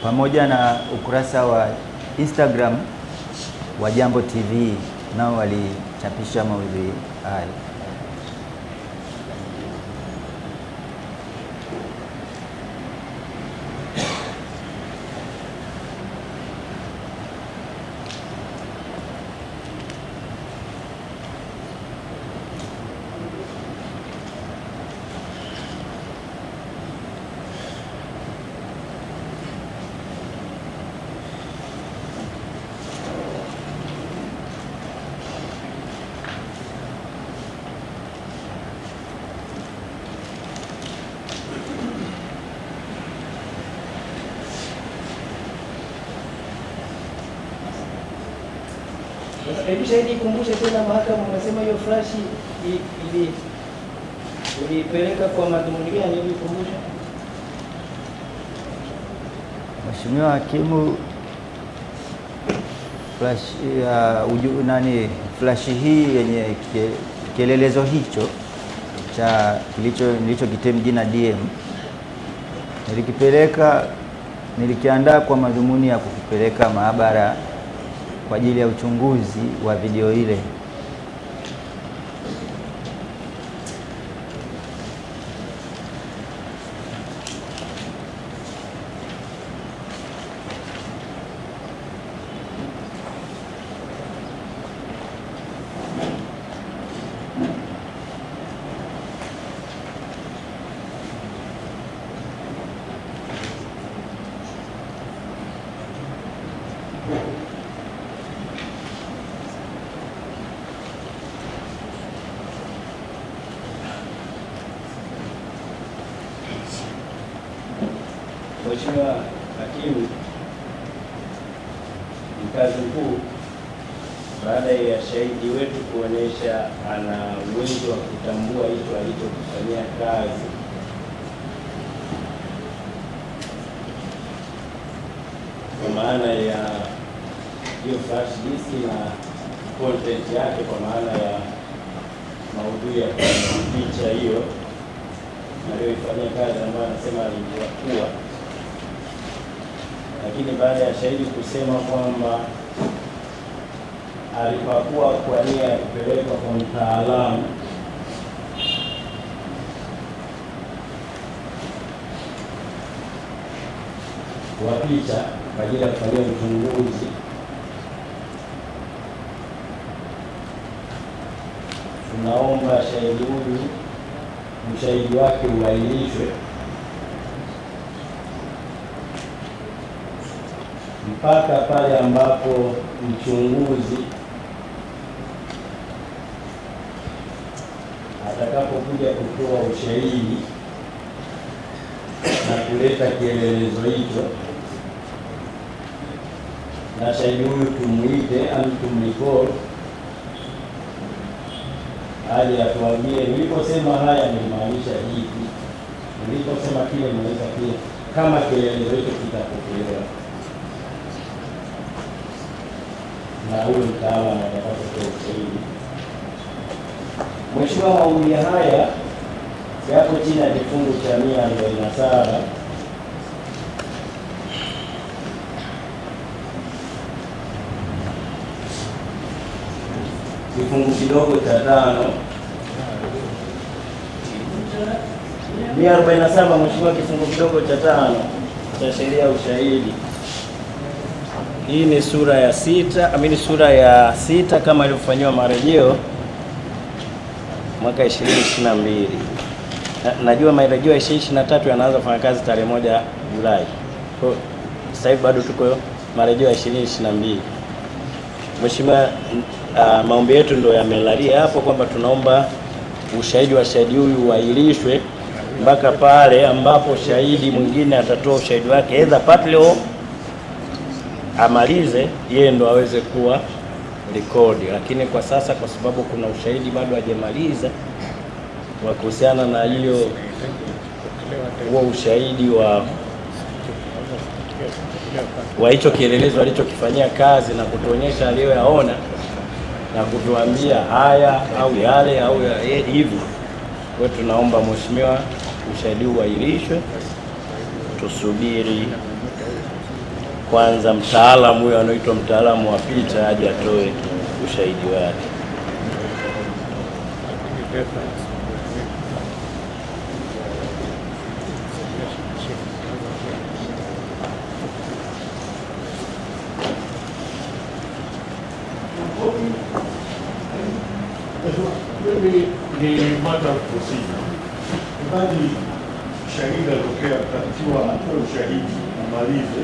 pamoja na ukurasa wa Instagram wa Jambo TV, nao walichapisha maudhui haya. Hebu shahidi kumbusha tena mahakama, unasema hiyo flash ilipeleka kwa madhumuni gani? Hebu kumbusha. Mheshimiwa Hakimu, flash hii yenye kielelezo hicho cha nilichokitem jina DM nilikiandaa kwa madhumuni ya kukipeleka maabara kwa ajili ya uchunguzi wa video ile. Mheshimiwa Hakimu, mkazi mkuu, baada ya shahidi wetu kuonyesha ana uwezo wa kutambua hicho alichokifanyia kazi, kwa maana ya hiyo flash disk na content yake, kwa maana ya maudhui ya picha hiyo aliyoifanyia kazi ambayo anasema alijua, lakini baada ya shahidi kusema kwamba alipakua kwa nia ya kupelekwa kwa mtaalamu wa picha kwa ajili ya kufanyia uchunguzi, tunaomba shahidi huyu ushahidi wake uahirishwe mpaka pale ambapo mchunguzi atakapokuja kutoa ushahidi na kuleta kielelezo hicho, na shahidi huyu tumuite au tumrekodi aje atuambie niliposema haya nilimaanisha hivi, niliposema kile nimeweza kile, kama kielelezo hicho kitapokelewa na huyo mtaalamu atakapotoa ushahidi. Mheshimiwa, maudhui haya yapo chini ya kifungu cha 147 kifungu kidogo cha 5 147, Mheshimiwa, kifungu kidogo cha 5 cha sheria ya ushahidi. Hii ni sura ya 6, sura ya 6 kama ilivyofanywa marejeo mwaka 2022. Najua marejeo ya 2023 yanaanza kufanya kazi tarehe 1 Julai. Kwa sasa hivi bado tuko marejeo ya 2022. Mheshimiwa, maombi yetu ndio yamelalia hapo kwamba tunaomba ushahidi wa shahidi huyu uahirishwe mpaka pale ambapo shahidi mwingine atatoa ushahidi wake, aidha patleo amalize yeye ndo aweze kuwa rekodi. Lakini kwa sasa kwa sababu kuna ushahidi bado hajamaliza wa kuhusiana na huo ushahidi wa hicho kielelezo alichokifanyia kazi na kutuonyesha aliyoyaona na kutuambia haya au yale au hivi, kwa tunaomba Mheshimiwa ushahidi uahirishwe, tusubiri kwanza mtaalamu huyo anaitwa mtaalamu wa picha aje atoe ushahidi wake. Ni matter of procedure. Bali shahidi atokea katiwa atoe ushahidi amalize,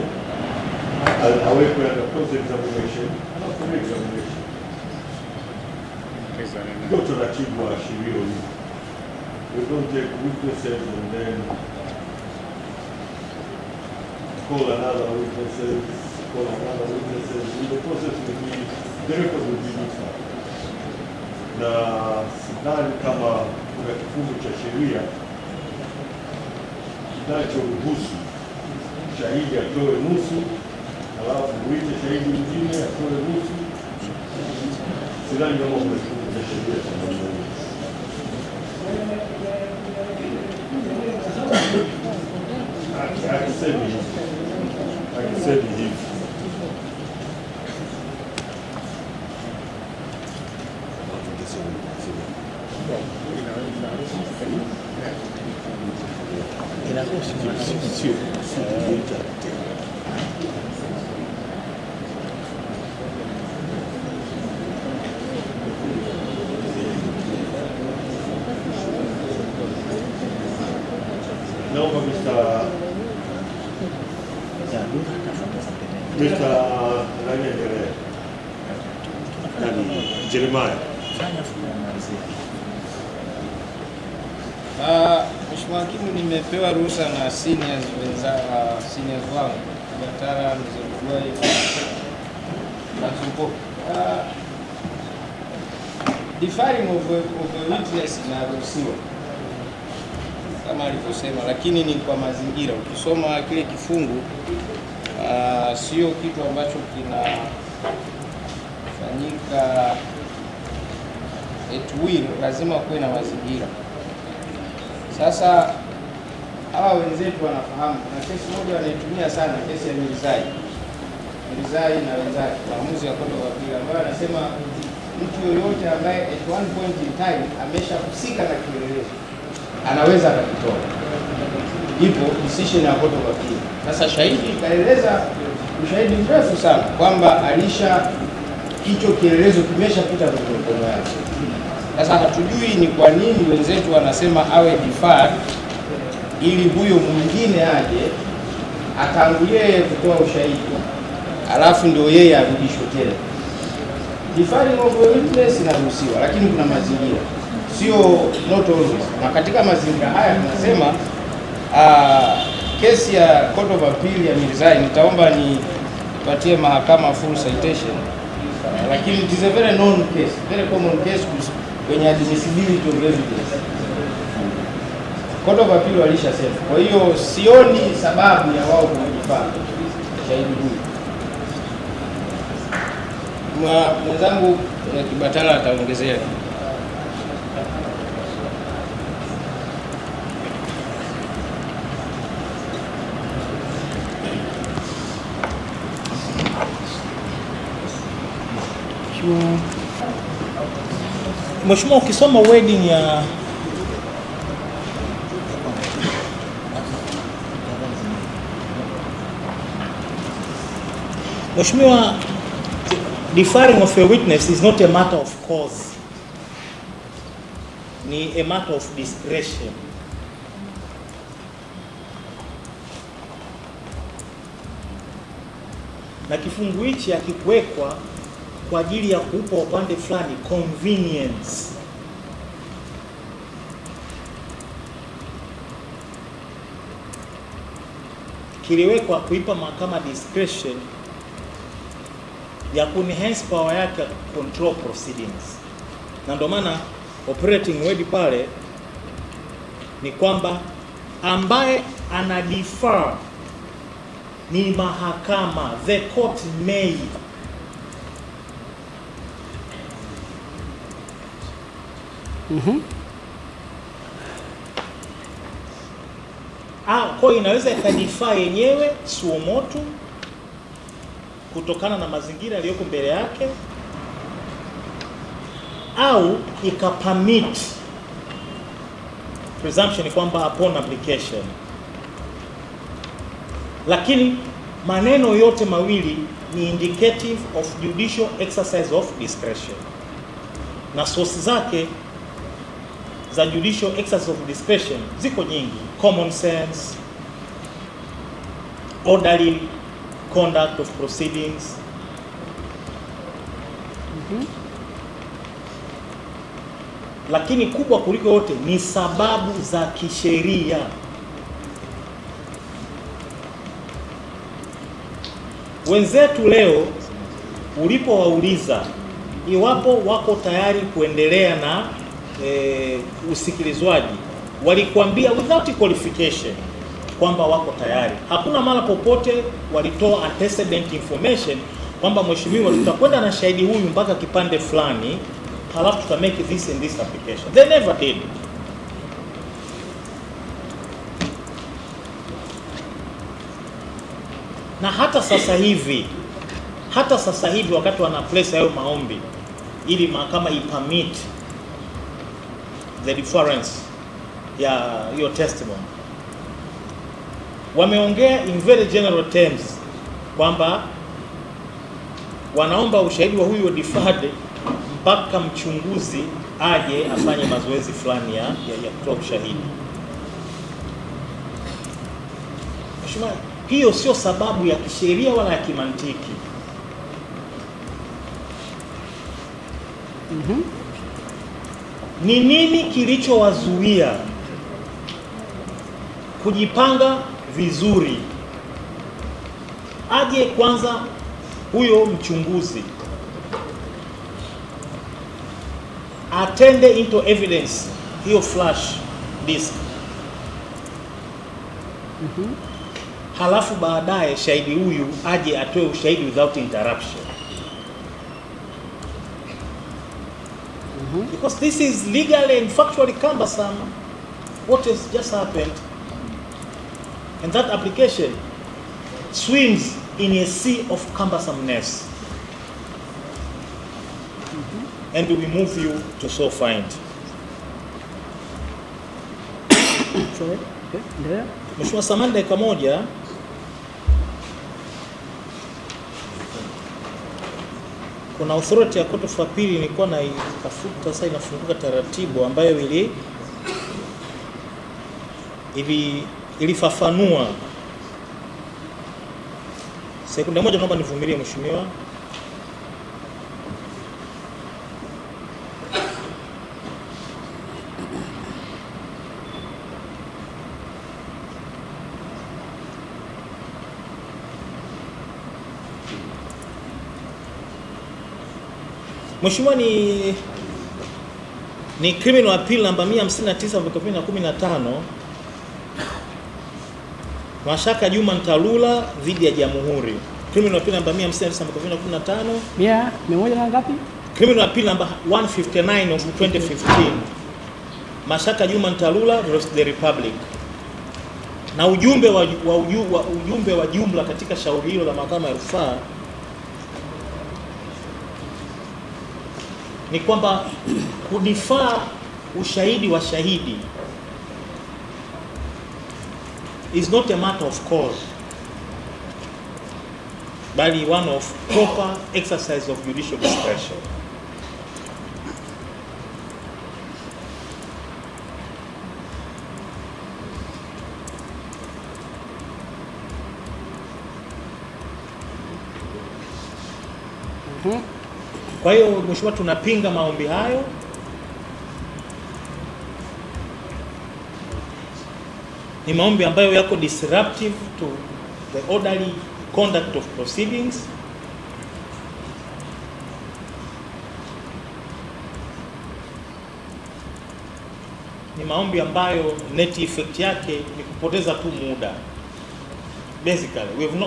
awekwe under cross examination, alafu examination. Ndio taratibu wa sheria hii. We don't take witnesses and then call another witnesses. In the process will be, the record will be mixed up. Na sidhani kama kuna kifungu cha sheria kinachoruhusu shahidi atoe nusu alafu uite shahidi mwingine atoe nusu. Sidhani kama kuna kifungu cha sheria cha namna hiyo. Akisemi hivi naomba Jeremiah. Mheshimiwa Hakimu, nimepewa ruhusa na seniors wangu Gatara Mzee na Zupo. Deferring of a witness inaruhusiwa kama alivyosema, lakini ni kwa mazingira. Ukisoma kile kifungu sio kitu ambacho kinafanyika at will, lazima kuwe na mazingira. Sasa hawa wenzetu wanafahamu, na kesi moja wanaitumia sana, kesi ya Mirzai na wenzake, maamuzi ya Court of Appeal, ambayo anasema mtu yoyote ambaye at one point in time ameshahusika na kielelezo anaweza akakitoa. Ipo decision ya Court of Appeal. Sasa shahidi kaeleza ushahidi mrefu sana kwamba hicho kielelezo kimeshapita kwenye mkono wake. Sasa hatujui ni kwa nini wenzetu wanasema awe deferred ili huyo mwingine aje atangulie kutoa ushahidi alafu ndio yeye arudishwe tena. Deferring of a witness inaruhusiwa, lakini kuna mazingira, sio not always. Na katika mazingira haya tunasema kesi ya Court of Appeal ya Mirzai, nitaomba nipatie mahakama full citation, lakini it is a very known case, very common case kwenye admissibility of evidence. Court of Appeal walishasema. Kwa hiyo sioni sababu ya wao kujifaa shahidi huyu. Mwenzangu Kibatala ataongezea. Mheshimiwa, ukisoma wording ya Mheshimiwa, deferring of a witness is not a matter of cause, ni a matter of discretion. Na kifungu hichi hakikuwekwa kwa ajili ya kuupa upande fulani convenience. Kiliwekwa kuipa mahakama discretion ya kunenhance power yake control proceedings. Na ndio maana operating word pale ni kwamba ambaye ana defer ni mahakama, the court may. Kwa inaweza ikadifaa yenyewe suo motu, kutokana na mazingira yaliyoko mbele yake, au ikapermit presumption kwamba upon application. Lakini maneno yote mawili ni indicative of judicial exercise of discretion, na source zake za judicial exercise of discretion ziko nyingi: common sense, orderly conduct of proceedings. Lakini kubwa kuliko yote ni sababu za kisheria. Wenzetu leo ulipowauliza iwapo wako tayari kuendelea na usikilizwaji, walikuambia without qualification kwamba wako tayari. Hakuna mara popote walitoa antecedent information kwamba mheshimiwa, tutakwenda na shahidi huyu mpaka kipande fulani, halafu tuta make this and this application. They never did. Na hata sasa hivi wakati wana place hayo maombi ili mahakama ipermit the reference ya hiyo testimony, wameongea in very general terms kwamba wanaomba ushahidi wa huyo deferred mpaka mchunguzi aje afanye mazoezi fulani ya kutoa ushahidi. Mheshimiwa, hiyo sio sababu ya kisheria wala ya kimantiki. Ni nini kilichowazuia kujipanga vizuri? Aje kwanza huyo mchunguzi atende into evidence hiyo flash disk, halafu baadaye shahidi huyu aje atoe ushahidi without interruption. Because this is legally and factually cumbersome, what has just happened. And that application swims in a sea of cumbersomeness. And we move you to so find. Sorry. Okay. Ndio. Mheshimiwa, samahani dakika moja. Kuna authority ya Court of Appeal nilikuwa naitafuta, sasa inafunguka taratibu, ambayo ilifafanua. Sekunde moja, naomba nivumilie mheshimiwa. Mheshimiwa, ni criminal appeal namba 159/2015, Mashaka Juma Ntalula dhidi ya Jamhuri. Criminal appeal namba 159/2015. 100 na ngapi? Criminal appeal namba 159 of 2015. Mashaka Juma Ntalula versus the Republic. Na ujumbe wa jumla katika shauri hilo la mahakama ya rufaa ni kwamba kudifaa ushahidi wa shahidi is not a matter of course, bali one of proper exercise of judicial discretion. Kwa hiyo mheshimiwa, tunapinga maombi hayo. Ni maombi ambayo yako disruptive to the orderly conduct of proceedings. Ni maombi ambayo net effect yake ni kupoteza tu muda. Basically, we will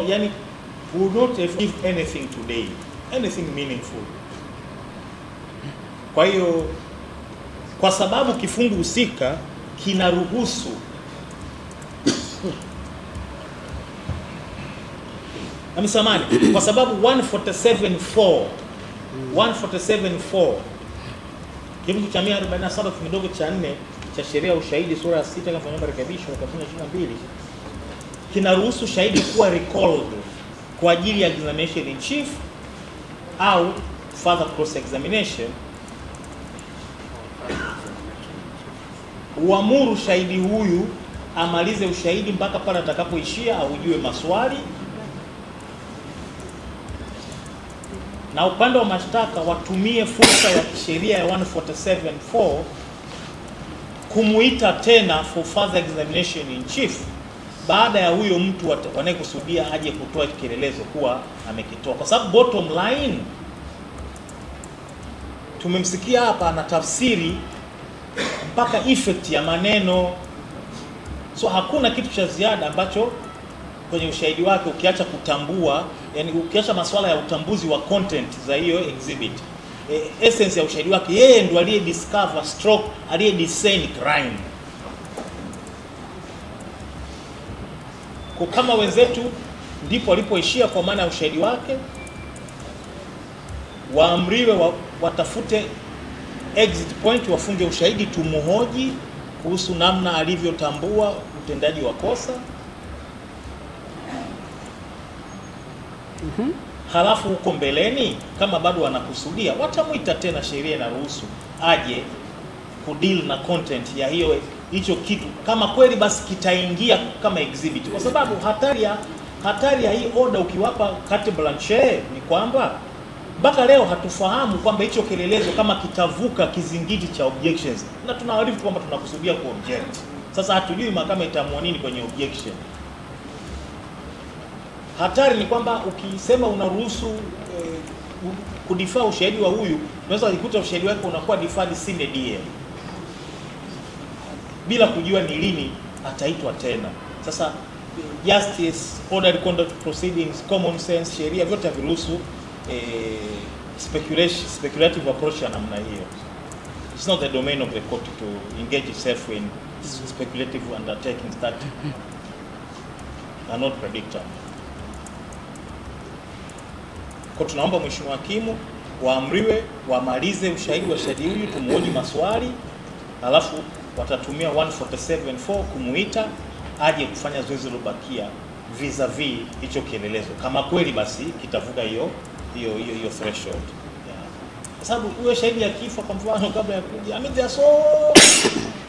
not achieve anything today, anything meaningful. Kwa hiyo, kwa sababu kifungu husika kinaruhusu Amsamani kwa sababu 147.4 kifungu cha 147 kidogo cha 4 cha sheria ya ushahidi sura ya 6 kama marekebisho ya 2022 kinaruhusu shahidi kuwa recalled kwa ajili ya examination in chief au further cross examination. Uamuru shahidi huyu amalize ushahidi mpaka pale atakapoishia au ujue maswali, na upande wa mashtaka watumie fursa ya kisheria ya 147.4 kumuita tena for further examination in chief baada ya huyo mtu wanayekusudia aje kutoa kielelezo kuwa amekitoa, kwa sababu bottom line tumemsikia hapa na tafsiri mpaka effect ya maneno, so hakuna kitu cha ziada ambacho kwenye ushahidi wake ukiacha kutambua, yani ukiacha masuala ya utambuzi wa content za hiyo exhibit. Essence ya ushahidi wake yeye ndo aliye discover stroke aliye discern crime. Kwa kama wenzetu ndipo walipoishia kwa maana ya ushahidi wake, waamriwe watafute exit point, wafunge ushahidi, tumuhoji kuhusu namna alivyotambua utendaji wa kosa. Halafu huko mbeleni kama bado wanakusudia watamuita tena, sheria inaruhusu aje kudeal na content ya hicho kitu kama kweli basi kitaingia kama exhibit, kwa sababu hatari ya hii order ukiwapa carte blanche ni kwamba mpaka leo hatufahamu kwamba hicho kielelezo kama kitavuka kizingiti cha objections, na tunaarifu kwamba tunakusudia ku object. Sasa hatujui mahakama itaamua nini kwenye objection. Hatari ni kwamba ukisema unaruhusu kudifaa ushahidi wa huyu, unaweza kukuta ushahidi wake unakuwa deferred sine die bila kujua ni lini ataitwa tena. Sasa justice, orderly conduct proceedings, common sense, sheria vyote viruhusu speculative approach ya namna hiyo. It's not the domain of the court to engage itself in speculative undertakings that are not predictable. Kwa tunaomba Mheshimiwa Hakimu waamriwe wamalize ushahidi wa shahidi huyu, tumuhoji maswali, alafu watatumia 147.4 kumuita aje kufanya zoezi lilobakia vis-a-vis hicho kielelezo, kama kweli basi kitavuka hiyo threshold. Kwa sababu huyo shahidi akifa kwa mfano kabla ya kuja, there are so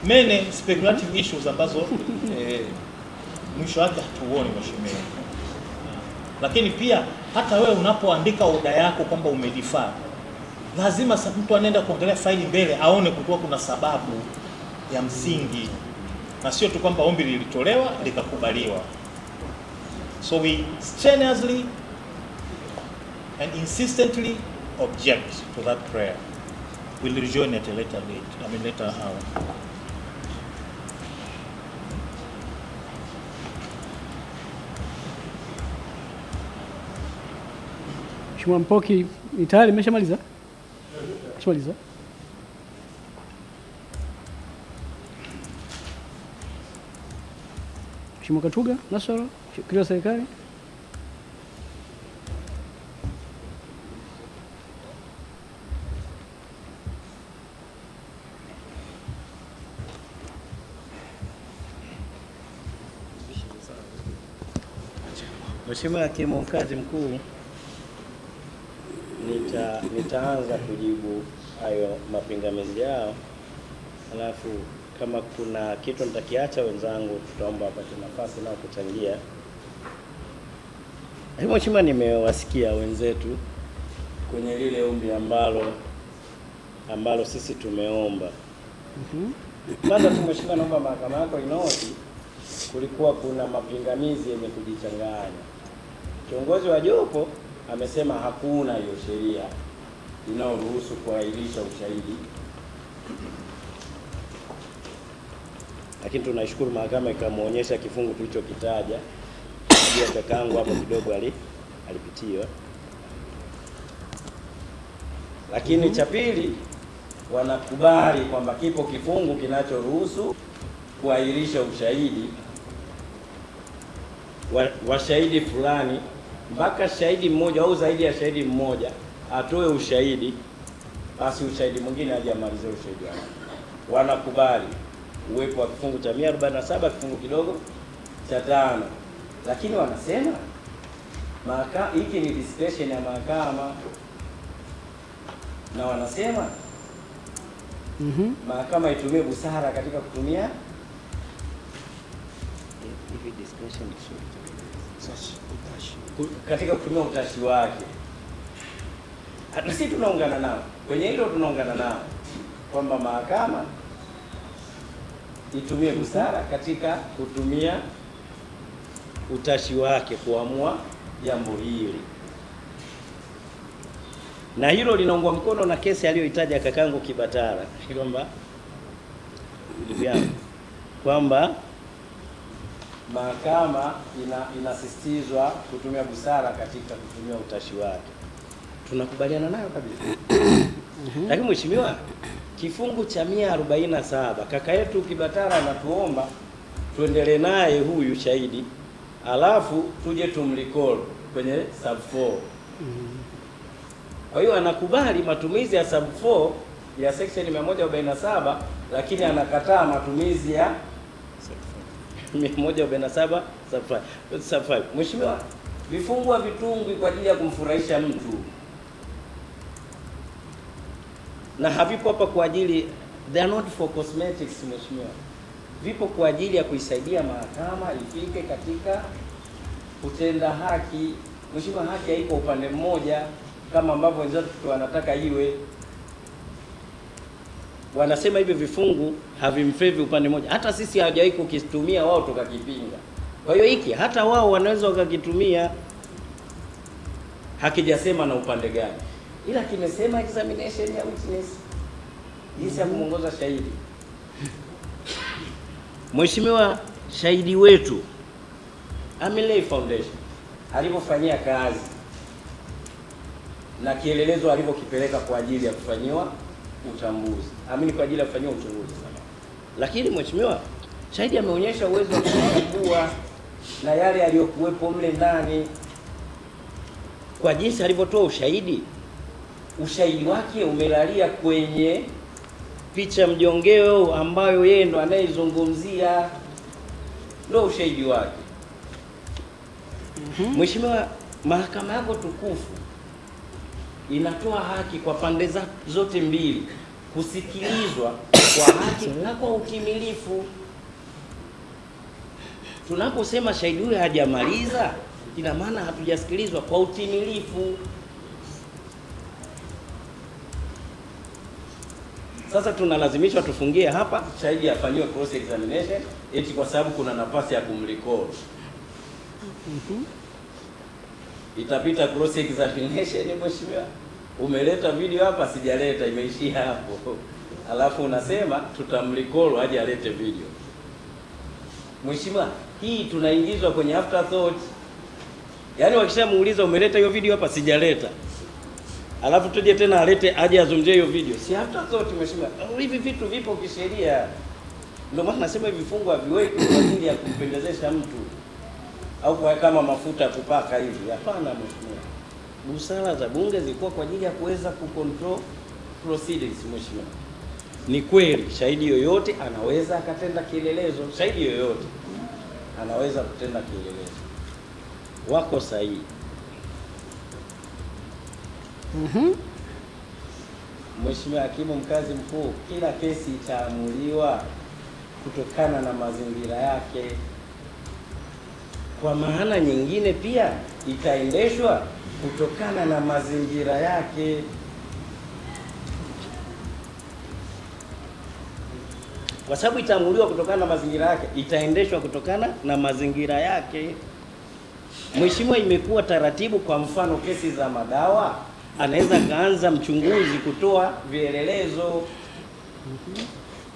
many speculative issues ambazo mwisho wake hatuoni Mheshimiwa. Lakini pia hata wewe unapoandika oda yako kwamba umedifaa, lazima mtu anaenda kuangalia faili mbele aone kulikuwa kuna sababu ya msingi, na sio tu kwamba ombi lilitolewa likakubaliwa. So we strenuously and insistently object to that prayer. We'll rejoin at a later date, later hour. Mheshimiwa Mpoki, ni tayari mmeshamaliza? Mmeshamaliza? Mheshimiwa Katuga Nasoro, Mkuu wa Serikali. Mheshimiwa Hakimu Mkazi Mkuu, nitaanza kujibu hayo mapingamizi yao, alafu kama kuna kitu nitakiacha wenzangu tutaomba wapate nafasi nao kuchangia. Mheshimiwa, nimewasikia wenzetu kwenye lile ombi ambalo sisi tumeomba. Kwanza tu Mheshimiwa, naomba mahakama yako inoti kulikuwa kuna mapingamizi yenye kujichanganya. Kiongozi wa jopo amesema hakuna hiyo sheria inayoruhusu kuahirisha ushahidi, lakini tunashukuru mahakama ikamuonyesha kifungu tulichokitaja. Pia kakangu hapo kidogo alipitiwa. Lakini cha pili, wanakubali kwamba kipo kifungu kinachoruhusu kuahirisha ushahidi wa shahidi fulani mpaka shahidi mmoja au zaidi ya shahidi mmoja atoe ushahidi, basi ushahidi mwingine aje amalize ushahidi wake. Wanakubali uwepo wa kifungu cha 147 kifungu kidogo cha 5, lakini wanasema hiki ni discretion ya mahakama, na wanasema mahakama itumie busara katika kutumia katika kutumia utashi wake. Na sisi tunaungana nao kwenye hilo, tunaungana nao kwamba mahakama itumie busara katika kutumia utashi wake kuamua jambo hili, na hilo linaungwa mkono na kesi aliyoitaja kakangu Kibatala kwamba mahakama inasisitizwa kutumia busara katika kutumia utashi wake. Tunakubaliana nayo kabisa. Lakini mheshimiwa, kifungu cha 147 kaka yetu Kibatala anatuomba tuendelee naye huyu shahidi, alafu tuje tumrecall kwenye sub 4. Kwa hiyo anakubali matumizi ya sub 4 ya section 147, lakini anakataa matumizi ya 147 sub 5. Mheshimiwa, vifungu havitungwi kwa ajili ya kumfurahisha mtu, na havipo hapa kwa ajili, they are not for cosmetics mheshimiwa. Vipo kwa ajili ya kuisaidia mahakama ifike katika kutenda haki. Mheshimiwa, haki haiko upande mmoja kama ambavyo wenzetu wanataka iwe. Wanasema hivi vifungu havimfevi upande mmoja. Hata sisi hawajawahi kukitumia wao tukakipinga. Kwa hiyo hiki hata wao wanaweza wakakitumia, hakijasema na upande gani, ila kimesema examination ya witness, jinsi ya kumuongoza shahidi. Mheshimiwa, shahidi wetu Amilei Foundation alipofanyia kazi na kielelezo alivyokipeleka kwa ajili ya kufanyiwa utambuzi, kwa ajili ya kufanyiwa uchunguzi sana. Lakini mheshimiwa, shahidi ameonyesha uwezo wa kutambua na yale yaliyokuwepo mle ndani kwa jinsi alivyotoa ushahidi. Ushahidi wake umelalia kwenye picha mjongeo ambayo yeye ndo anayezungumzia, ndo ushahidi wake. Mheshimiwa, mahakama yako tukufu inatoa haki kwa pande zote mbili kusikilizwa kwa haki na kwa utimilifu. Tunaposema shahidi huyu hajamaliza, ina maana hatujasikilizwa kwa utimilifu. Sasa tunalazimishwa tufungie hapa, shahidi afanyiwe cross examination eti kwa sababu kuna nafasi ya kumrecall. Itapita cross examination mheshimiwa, umeleta video hapa, sijaleta, imeishia hapo. Alafu unasema tutamrecall aje alete video. Mheshimiwa, hii tunaingizwa kwenye afterthought. Yaani wakishamuuliza umeleta hiyo video hapa, sijaleta, alafu tuje tena alete aje azungumzie hiyo video, si afterthought mheshimiwa. Hivi vitu vipo kisheria. Ndio maana nasema hivi vifungu haviweki kwa ajili ya kumpendezesha mtu au kwa kama mafuta kupaka hivi. Hapana mheshimiwa. Busara za bunge zilikuwa kwa ajili ya kuweza kucontrol proceedings mheshimiwa. Ni kweli shahidi yoyote anaweza akatenda kielelezo, shahidi yoyote anaweza kutenda kielelezo. Wako sahihi. Mheshimiwa Hakimu Mkazi Mkuu, kila kesi itaamuliwa kutokana na mazingira yake. Kwa maana nyingine pia itaendeshwa kutokana na mazingira yake. Kwa sababu itaamuliwa kutokana na mazingira yake, itaendeshwa kutokana na mazingira yake. Mheshimiwa, imekuwa taratibu, kwa mfano kesi za madawa anaweza kaanza mchunguzi kutoa vielelezo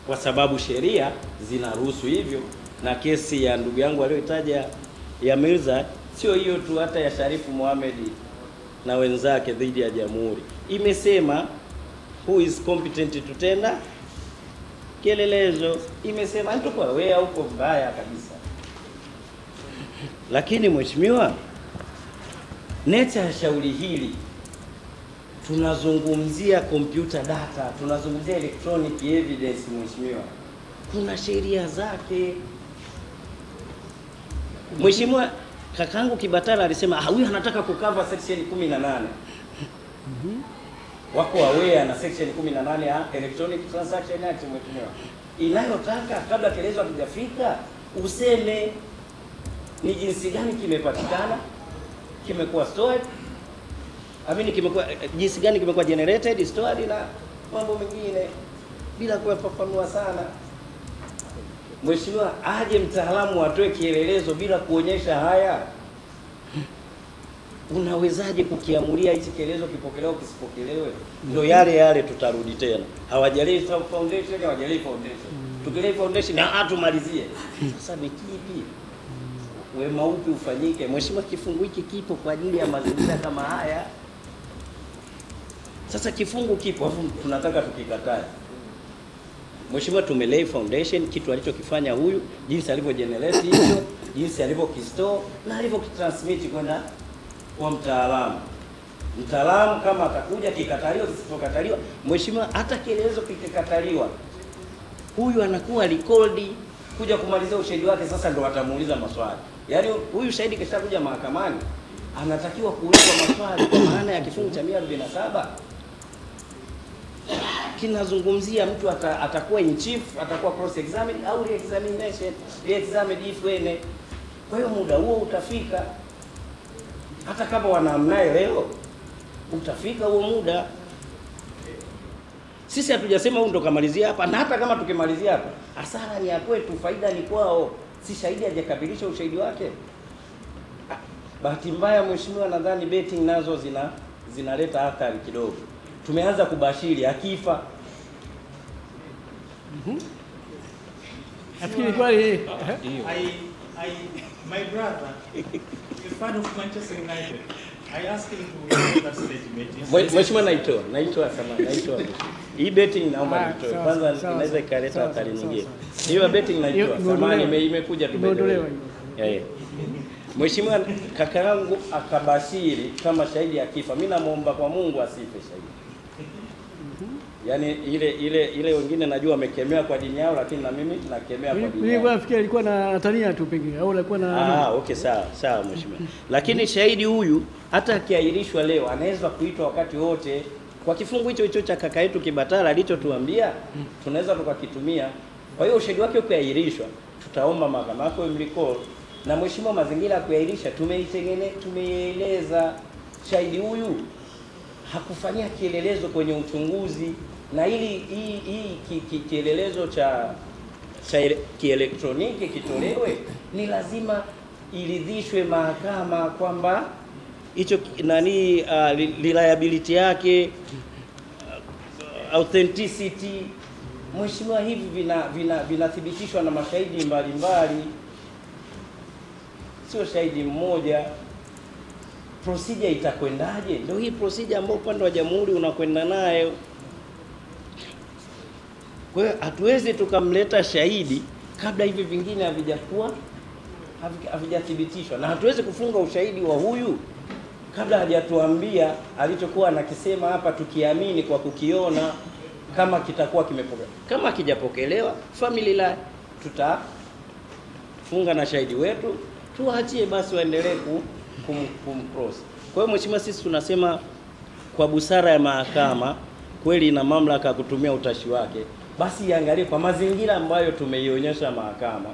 kwa sababu sheria zinaruhusu hivyo, na kesi ya ndugu yangu aliyoitaja ya Mirza sio hiyo tu, hata ya Sharifu Mohamed na wenzake dhidi ya Jamhuri imesema who is competent to tender kielelezo, imesema mtu kwa wewe huko mbaya kabisa. Lakini mheshimiwa, nature ya shauri hili, tunazungumzia computer data, tunazungumzia electronic evidence. Mheshimiwa, kuna sheria zake. Mheshimiwa kakangu Kibatala alisema huyu anataka kukava section 18. Wako aware na section 18 ya Electronic Transaction Act, Mheshimiwa, inayotaka kabla kielezo hakijafika useme ni jinsi gani kimepatikana, kimekuwa stored, kimekuwa jinsi gani kimekuwa generated, stored na mambo mengine, bila kufafanua sana. Mheshimiwa, aje mtaalamu atoe kielelezo bila kuonyesha haya? Unawezaje kukiamulia hichi kielezo kipokelewe kisipokelewe? Ndio yale tutarudi tena. Hawajalei foundation, hawajalei foundation. Tukilei foundation tumalizie. Sasa ni kipi? Wema upi ufanyike? Mheshimiwa, kifungu hiki kipo kwa ajili ya mazingira kama haya. Sasa kifungu kipo, afu tunataka tukikatae. Mheshimiwa, tumelei foundation, kitu alichokifanya huyu, jinsi alivyo generate hicho, jinsi alivyo kistore na alivyo kitransmit kwenda kwa mtaalamu. Mtaalamu kama atakuja kikataliwa, kisipokataliwa, Mheshimiwa, hata kielezo kikikataliwa, huyu anakuwa recalled kuja kumalizia ushahidi wake. Sasa ndo watamuuliza maswali. Yaani huyu shahidi kisha kuja mahakamani anatakiwa kuulizwa maswali kwa maana ya kifungu cha 147 kinazungumzia mtu atakuwa in chief, atakuwa cross examined au re-examined if when. Kwa hiyo muda huo utafika, hata kama wanamnaye leo utafika huo muda. Sisi hatujasema huyu ndo kamalizia hapa, na hata kama tukimalizia hapa hasara ni ya kwetu, faida ni kwao. Si shahidi hajakamilisha ushahidi wake. Bahati mbaya Mheshimiwa, nadhani betting nazo zinaleta athari kidogo. Tumeanza kubashiri akifa. Nafikiri kweli my brother is fan of Manchester United. I asked him to win that statement. Mheshimiwa, naitoa sana. Hii betting naomba nitoe. Kwanza inaweza ikaleta athari nyingine. Hiyo betting naitoa. Samani imekuja tumeondolewa hiyo. Mheshimiwa, kaka yangu akabashiri kama shahidi akifa. Mimi namuomba kwa Mungu asife shahidi. Yaani ile wengine najua wamekemewa kwa dini yao, lakini na mimi nakemea kwa dini. Mimi nafikiri alikuwa na tania tu pengine au alikuwa na okay, sawa Mheshimiwa. Lakini shahidi huyu hata akiahirishwa leo anaweza kuitwa wakati wote. Kwa kifungu hicho cha kaka yetu Kibatala alichotuambia, tunaweza tukakitumia. Kwa hiyo ushahidi wake ukiahirishwa, tutaomba mahakama yako imrecall. Na Mheshimiwa, mazingira ya kuahirisha tumeeleza shahidi huyu hakufanyia kielelezo kwenye uchunguzi, na hii kielelezo cha kielektroniki kitolewe, ni lazima iridhishwe mahakama kwamba hicho reliability yake, authenticity. Mheshimiwa, hivi vinathibitishwa na mashahidi mbalimbali, sio shahidi mmoja. Procedure itakwendaje? Ndio hii procedure ambayo upande wa jamhuri unakwenda nayo. Kwa hiyo hatuwezi tukamleta shahidi kabla hivi vingine havijathibitishwa, na hatuwezi kufunga ushahidi wa huyu kabla hajatuambia alichokuwa anakisema hapa, tukiamini kwa kukiona kama kitakuwa kimepokelewa. Kama kijapokelewa, family la tutafunga na shahidi wetu, tuachie basi waendelee kumcross. Kwa hiyo Mheshimiwa, sisi tunasema kwa busara ya mahakama, kweli ina mamlaka ya kutumia utashi wake, basi iangalie kwa mazingira ambayo tumeionyesha mahakama,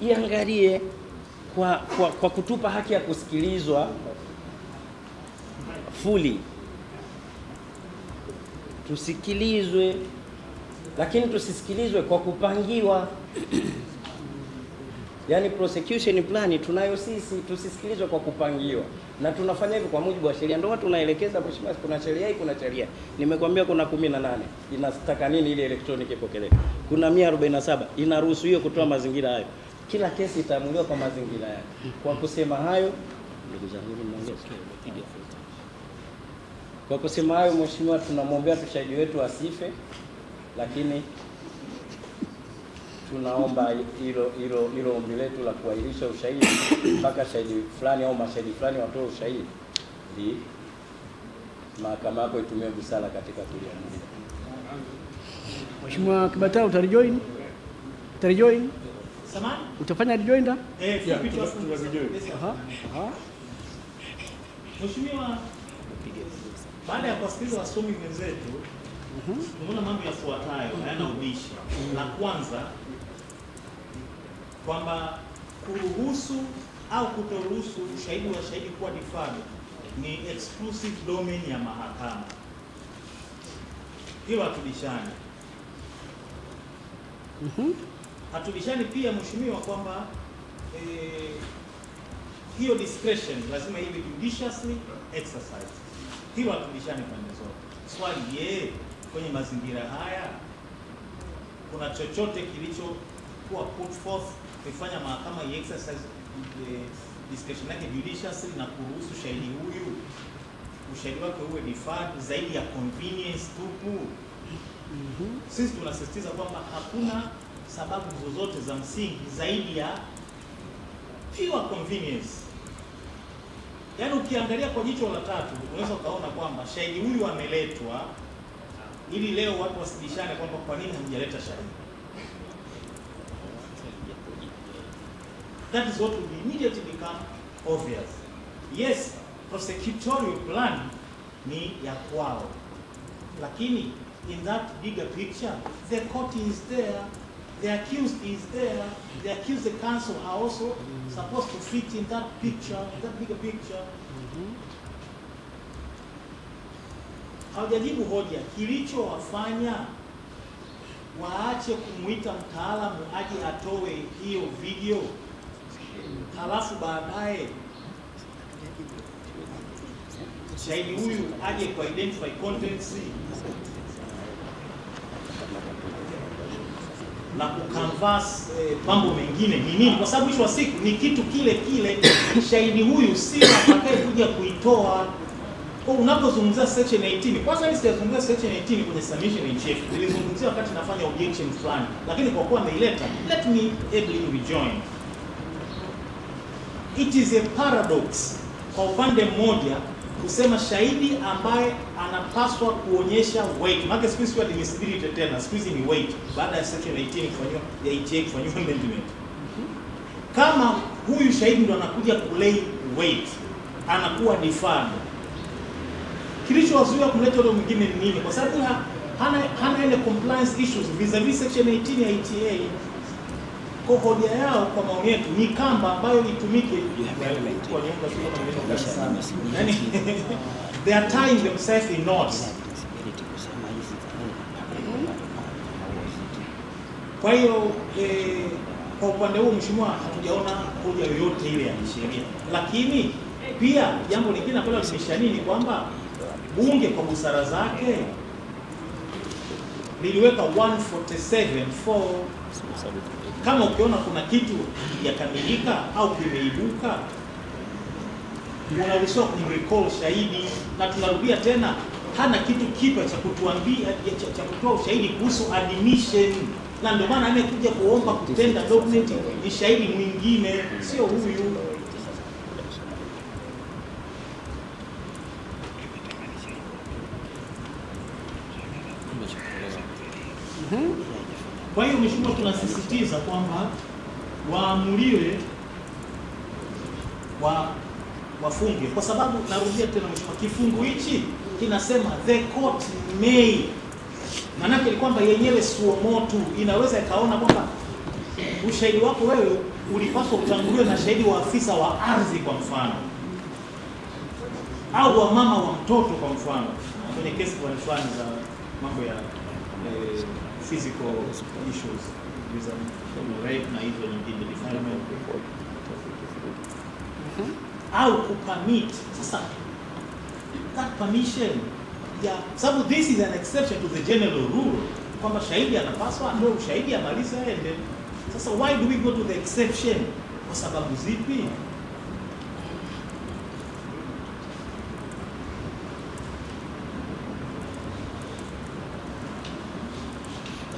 iangalie kwa kutupa haki ya kusikilizwa fully, tusikilizwe, lakini tusisikilizwe kwa kupangiwa. Yaani prosecution plan tunayo sisi, tusisikilizwe kwa kupangiwa. Na tunafanya hivyo kwa mujibu wa sheria. Ndio watu tunaelekeza Mheshimiwa, kuna sheria hii, kuna sheria. Nimekwambia kuna 18 inataka nini ile electronic ipokelewe. Kuna 147 inaruhusu hiyo kutoa mazingira hayo. Kila kesi itaamuliwa kwa mazingira yake. Kwa kusema hayo, ndugu zangu, mnaongea PDF. Kwa kusema hayo Mheshimiwa, tunamwombea shahidi wetu asife, lakini tunaomba hilo ombi letu la kuahirisha ushahidi mpaka shahidi fulani au mashahidi fulani watoe ushahidi, ili mahakama yako itumie busara katika kuliamulia. Mheshimiwa Kibatala, utarijoin? Samahani? Utafanya rejoinder? Mheshimiwa, baada ya kusikiliza wasomi wenzetu, tunaona mambo yafuatayo hayana ubishi. La kwanza, kwamba kuruhusu au kutoruhusu ushahidi wa shahidi kuwa deferred ni exclusive domain ya mahakama. Hilo hatubishani. Hatubishani pia Mheshimiwa kwamba hiyo discretion lazima iwe judiciously exercised. Hilo hatubishani pande zote. Swali, kwenye mazingira haya kuna chochote kilichokuwa put forth kufanya mahakama exercise discretion yake judiciously na kuruhusu shahidi huyu ushahidi wake uwe deferred zaidi ya convenience tupu? Sisi tunasisitiza kwamba hakuna sababu zozote za msingi zaidi ya pure convenience. Yaani ukiangalia kwa jicho la tatu unaweza ukaona kwamba shahidi huyu ameletwa ili leo watu wasidishane kwamba kwa nini hamjaleta shahidi. That is what will immediately become obvious. Yes, prosecutorial plan ni ya kwao, lakini in that bigger picture, the court is there, the accused is there, the accused counsel are also supposed to fit in that picture, that bigger picture. Hawajajibu hoja. Kilichowafanya waache kumuita mtaalamu aje atoe hiyo video, halafu baadaye shahidi huyu aje kwa identify contents na kucanvas mambo mengine ni nini? Kwa sababu mwisho wa siku ni kitu kile kile. Shahidi huyu si atakaye kuja kuitoa. Kwa unapozungumzia section 18, kwanza mimi sijazungumzia section 18 kwenye submission in chief. Nilizungumzia wakati nafanya objection fulani, lakini kwa kuwa ameileta, let me ably rejoin. It is a paradox kwa upande mmoja kusema shahidi ambaye anapaswa kuonyesha weight. Maana siku hizi admissibility tena, siku hizi ni weight baada ya section 18 kufanywa ya 88 kufanywa amendment. Kama huyu shahidi ndo anakuja kulay weight, anakuwa deferred. Kilichowazuia kumleta yule mwingine ni nini? Kwa sababu hana ile compliance issues vis-a-vis section 18 ya ETA. Kwa hoja yao kwa maoni yetu ni kamba ambayo itumike kwa nyumba sana. Yani they are tying themselves in knots. Kwa hiyo kwa upande huu Mheshimiwa hatujaona hoja yoyote ile ya sheria. Lakini pia jambo lingine ambalo tumeshani ni kwamba bunge kwa busara zake liliweka 147 kama ukiona kuna kitu yakamilika au kimeibuka, unaruhusiwa kumrecall shahidi. Na tunarudia tena, hana kitu kipya cha kutuambia cha kutoa ushahidi kuhusu admission, na ndio maana amekuja kuomba kutenda document ni shahidi mwingine, sio huyu. Kwa hiyo Mheshimiwa, tunasisitiza kwamba waamuliwe wafunge, kwa sababu narudia tena Mheshimiwa, kifungu hichi kinasema the court may. Maana yake ni kwamba yenyewe suomotu inaweza ikaona kwamba ushahidi wako wewe ulipaswa utanguliwe na shahidi wa afisa wa ardhi kwa mfano, au wa mama wa mtoto kwa mfano, kwenye kesi kwa mfano za mambo ya physical issues with rape na hizo nyingine defilement au kupermit. Sasa that permission ya sababu this is an exception to the general rule kwamba shahidi anapaswa ndio ushahidi amalize aende. Sasa why do we go to the exception? Kwa sababu zipi?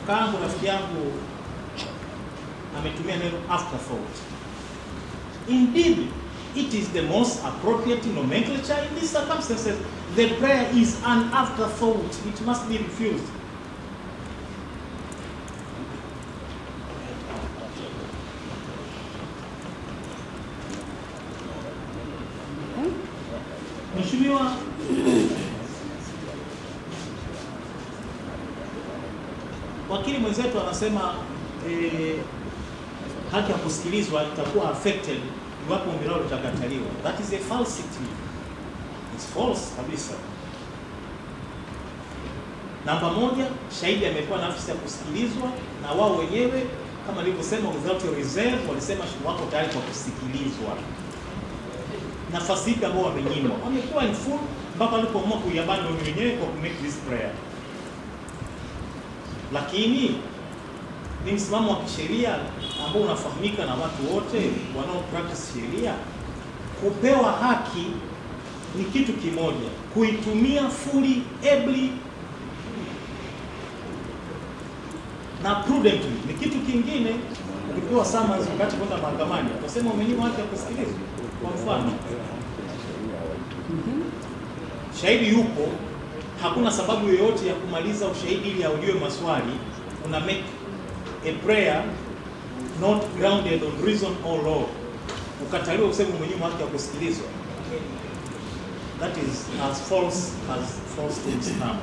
Kangu rafiki yangu ametumia neno afterthought. Indeed, it is the most appropriate nomenclature in these circumstances. The prayer is an afterthought. It must be refused. Mheshimiwa, wakili mwenzetu anasema haki ya kusikilizwa itakuwa affected iwapo ombi lao litakataliwa. That is a falsity. It's false kabisa. Namba moja, shahidi amepewa nafasi ya kusikilizwa na wao wenyewe kama nilivyosema, without a reserve, walisema wako tayari kwa kusikilizwa. Nafasi hii ambao wamenyimwa, wamekuwa in full mpaka walipoamua kuiabandon wenyewe kwa make this prayer. Lakini ni msimamo wa kisheria ambao unafahamika na watu wote wanao practice sheria. Kupewa haki ni kitu kimoja, kuitumia fully ably na prudently ni kitu kingine. Ukipewa summons wakati kwenda mahakamani, utasema umenyimwa haki ya kusikilizwa. Kwa mfano, shahidi yupo, hakuna sababu yoyote ya kumaliza ushahidi ili auliwe maswali, una make a prayer not grounded on reason or law, ukataliwa useme umenyimwa haki ya kusikilizwa. That is as false things come.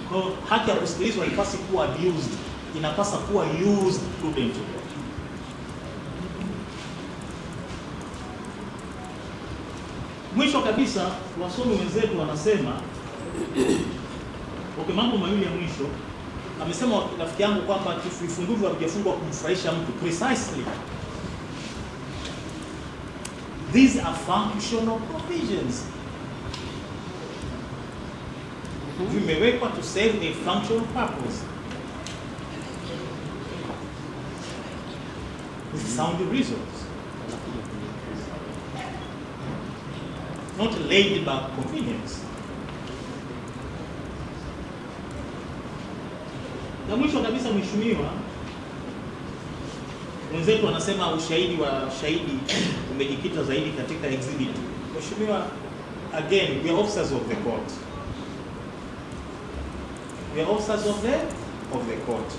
Kwa haki ya kusikilizwa haipaswi kuwa abused, inapaswa kuwa used prudently. Mwisho kabisa, wasomi wenzetu wanasema mambo mawili ya mwisho. Amesema rafiki yangu kwamba vifungu havijafungwa kumfurahisha mtu. Precisely. These are functional provisions. Vimewekwa to serve a functional purpose. With sound reasons. Not laid back convenience. Na mwisho kabisa, mheshimiwa, wenzetu wanasema ushahidi wa shahidi umejikita zaidi katika exhibit. Mheshimiwa, again, we are officers of the court. We are officers of the court.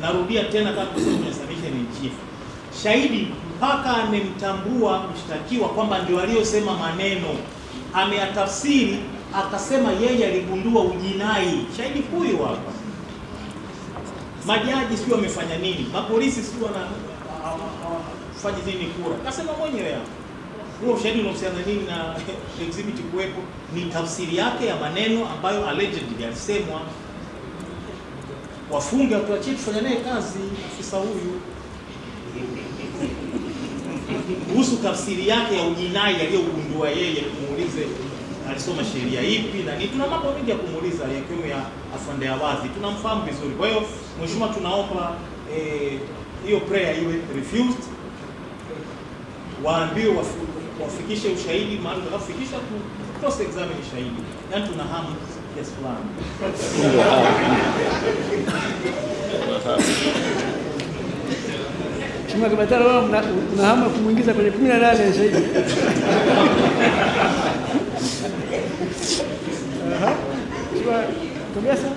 Narudia tena kama kusema submission in chief. Shahidi mpaka amemtambua mshtakiwa kwamba ndio aliyosema maneno, ameatafsiri akasema yeye aligundua ujinai. Shahidi huyu hapa. Majaji sio wamefanya nini? Mapolisi sio wanafanya nini kura? Akasema mwenyewe hapa. Huo ushahidi unahusiana nini na exhibit kuwepo? Ni tafsiri yake ya maneno ambayo allegedly alisemwa. Wafunge watuachie tufanye naye kazi afisa huyu. Kuhusu tafsiri yake ya ujinai aliyogundua yeye, kumuulize alisoma sheria ipi na nini. Tuna mambo mengi ya kumuuliza yakiwemo ya afande Awadhi, tunamfahamu vizuri. Kwa hiyo mheshimiwa, tunaomba hiyo prayer iwe refused, waambiwe wafikishe ushahidi mahali utakapofikisha, cross examine shahidi. Yaani tuna hamu yes plan. Mheshimiwa Kibatala, wao mnahama kumuingiza kwenye 18 shahidi. Mheshimiwa Tobiasa.